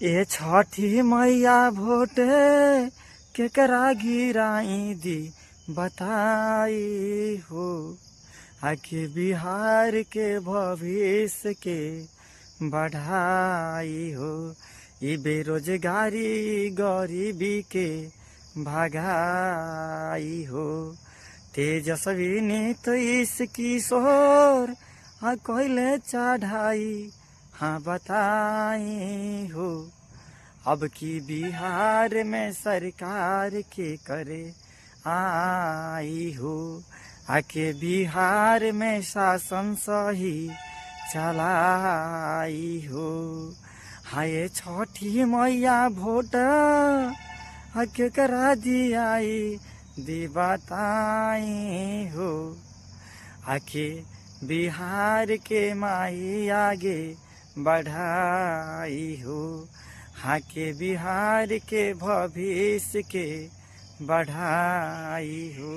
ए छठी मैया भोट केकरा गिराई दी बताई हो। आके बिहार के भविष्य के बढ़ाई हो। ये बेरोजगारी गरीबी के भगाई हो। तेजस्वी नीतीश किशोर कोयले चढ़ाई हाँ बताई हो। अब की बिहार में सरकार के करे आई हो। आके बिहार में शासन सही चलाई हो। हाय छठी मैया भोट केकरा दियाई दी बताई हो। आके बिहार के माई आगे बढ़ाई हो। हाँ के बिहार के भविष्य के बढ़ाई हो।